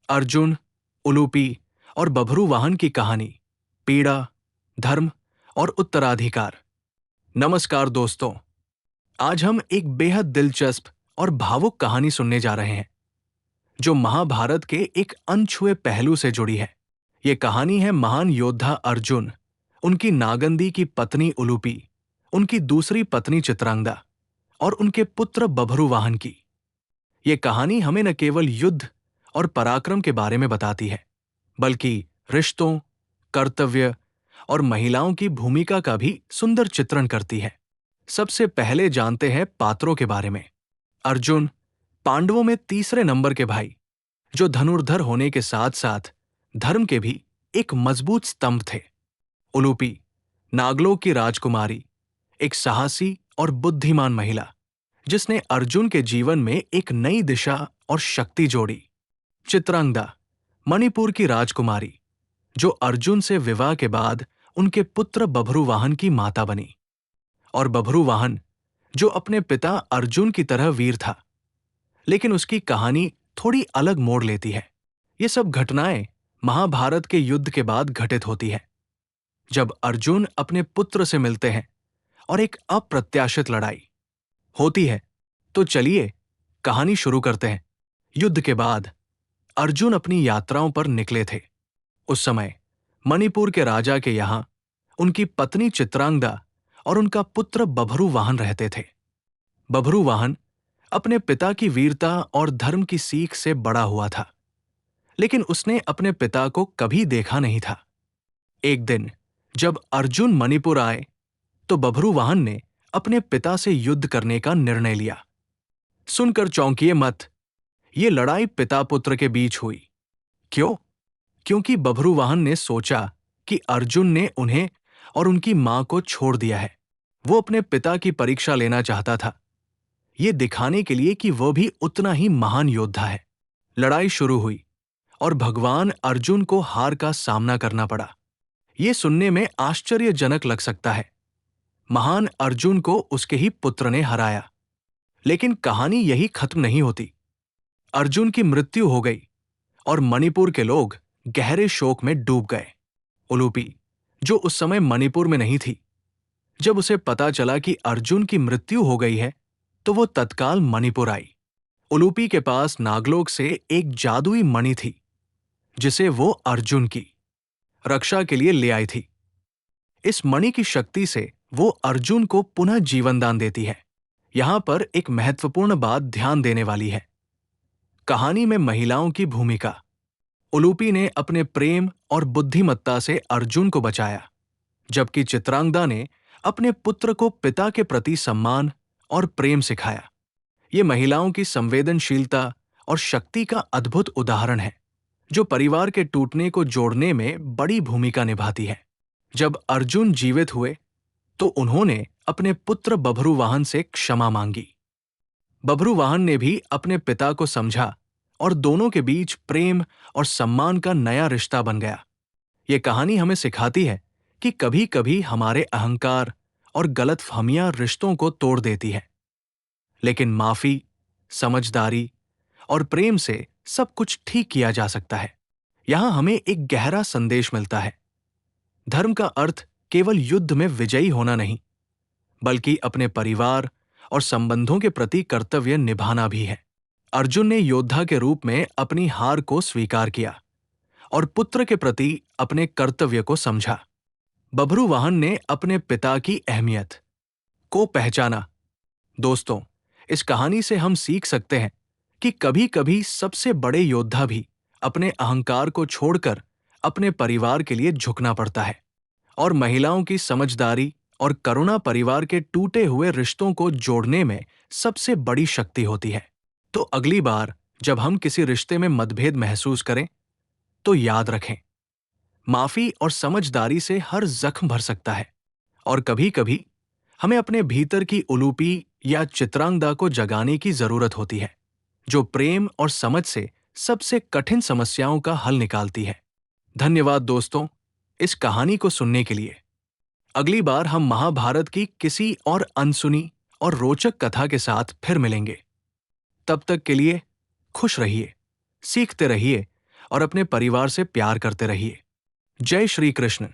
अर्जुन, उलूपी और बभरू वाहन की कहानी, पीड़ा, धर्म और उत्तराधिकार। नमस्कार दोस्तों, आज हम एक बेहद दिलचस्प और भावुक कहानी सुनने जा रहे हैं जो महाभारत के एक अनछुए पहलू से जुड़ी है। ये कहानी है महान योद्धा अर्जुन, उनकी नागंदी की पत्नी उलूपी, उनकी दूसरी पत्नी चित्रांगदा और उनके पुत्र बभरू वाहन की। ये कहानी हमें न केवल युद्ध और पराक्रम के बारे में बताती है, बल्कि रिश्तों, कर्तव्य और महिलाओं की भूमिका का भी सुंदर चित्रण करती है। सबसे पहले जानते हैं पात्रों के बारे में। अर्जुन, पांडवों में तीसरे नंबर के भाई, जो धनुर्धर होने के साथ साथ धर्म के भी एक मजबूत स्तंभ थे। उलूपी, नागलोक की राजकुमारी, एक साहसी और बुद्धिमान महिला, जिसने अर्जुन के जीवन में एक नई दिशा और शक्ति जोड़ी। चित्रांगदा, मणिपुर की राजकुमारी, जो अर्जुन से विवाह के बाद उनके पुत्र बभरू वाहन की माता बनी। और बभरू वाहन, जो अपने पिता अर्जुन की तरह वीर था, लेकिन उसकी कहानी थोड़ी अलग मोड़ लेती है। ये सब घटनाएं महाभारत के युद्ध के बाद घटित होती है, जब अर्जुन अपने पुत्र से मिलते हैं और एक अप्रत्याशित लड़ाई होती है। तो चलिए कहानी शुरू करते हैं। युद्ध के बाद अर्जुन अपनी यात्राओं पर निकले थे। उस समय मणिपुर के राजा के यहां उनकी पत्नी चित्रांगदा और उनका पुत्र बभरू वाहन रहते थे। बभरू वाहन अपने पिता की वीरता और धर्म की सीख से बड़ा हुआ था, लेकिन उसने अपने पिता को कभी देखा नहीं था। एक दिन जब अर्जुन मणिपुर आए, तो बभरू वाहन ने अपने पिता से युद्ध करने का निर्णय लिया। सुनकर चौंकिए मत, ये लड़ाई पिता पुत्र के बीच हुई। क्यों? क्योंकि बभरू वाहन ने सोचा कि अर्जुन ने उन्हें और उनकी मां को छोड़ दिया है। वो अपने पिता की परीक्षा लेना चाहता था, ये दिखाने के लिए कि वह भी उतना ही महान योद्धा है। लड़ाई शुरू हुई और भगवान अर्जुन को हार का सामना करना पड़ा। ये सुनने में आश्चर्यजनक लग सकता है। महान अर्जुन को उसके ही पुत्र ने हराया। लेकिन कहानी यही खत्म नहीं होती। अर्जुन की मृत्यु हो गई और मणिपुर के लोग गहरे शोक में डूब गए। उलूपी, जो उस समय मणिपुर में नहीं थी, जब उसे पता चला कि अर्जुन की मृत्यु हो गई है, तो वो तत्काल मणिपुर आई। उलूपी के पास नागलोक से एक जादुई मणि थी, जिसे वो अर्जुन की रक्षा के लिए ले आई थी। इस मणि की शक्ति से वो अर्जुन को पुनः जीवन दान देती है। यहां पर एक महत्वपूर्ण बात ध्यान देने वाली है। कहानी में महिलाओं की भूमिका। उलूपी ने अपने प्रेम और बुद्धिमत्ता से अर्जुन को बचाया, जबकि चित्रांगदा ने अपने पुत्र को पिता के प्रति सम्मान और प्रेम सिखाया। ये महिलाओं की संवेदनशीलता और शक्ति का अद्भुत उदाहरण है, जो परिवार के टूटने को जोड़ने में बड़ी भूमिका निभाती है। जब अर्जुन जीवित हुए, तो उन्होंने अपने पुत्र बभरू वाहन से क्षमा मांगी। बभरू वाहन ने भी अपने पिता को समझा और दोनों के बीच प्रेम और सम्मान का नया रिश्ता बन गया। ये कहानी हमें सिखाती है कि कभी-कभी हमारे अहंकार और गलतफहमियां रिश्तों को तोड़ देती है, लेकिन माफी, समझदारी और प्रेम से सब कुछ ठीक किया जा सकता है। यहां हमें एक गहरा संदेश मिलता है। धर्म का अर्थ केवल युद्ध में विजयी होना नहीं, बल्कि अपने परिवार और संबंधों के प्रति कर्तव्य निभाना भी है। अर्जुन ने योद्धा के रूप में अपनी हार को स्वीकार किया और पुत्र के प्रति अपने कर्तव्य को समझा। बभरू वाहन ने अपने पिता की अहमियत को पहचाना। दोस्तों, इस कहानी से हम सीख सकते हैं कि कभी-कभी सबसे बड़े योद्धा भी अपने अहंकार को छोड़कर अपने परिवार के लिए झुकना पड़ता है। और महिलाओं की समझदारी और करुणा परिवार के टूटे हुए रिश्तों को जोड़ने में सबसे बड़ी शक्ति होती है। तो अगली बार जब हम किसी रिश्ते में मतभेद महसूस करें, तो याद रखें, माफी और समझदारी से हर जख्म भर सकता है। और कभी-कभी हमें अपने भीतर की उलूपी या चित्रांगदा को जगाने की जरूरत होती है, जो प्रेम और समझ से सबसे कठिन समस्याओं का हल निकालती है। धन्यवाद दोस्तों, इस कहानी को सुनने के लिए। अगली बार हम महाभारत की किसी और अनसुनी और रोचक कथा के साथ फिर मिलेंगे। तब तक के लिए खुश रहिए, सीखते रहिए और अपने परिवार से प्यार करते रहिए। जय श्री कृष्ण।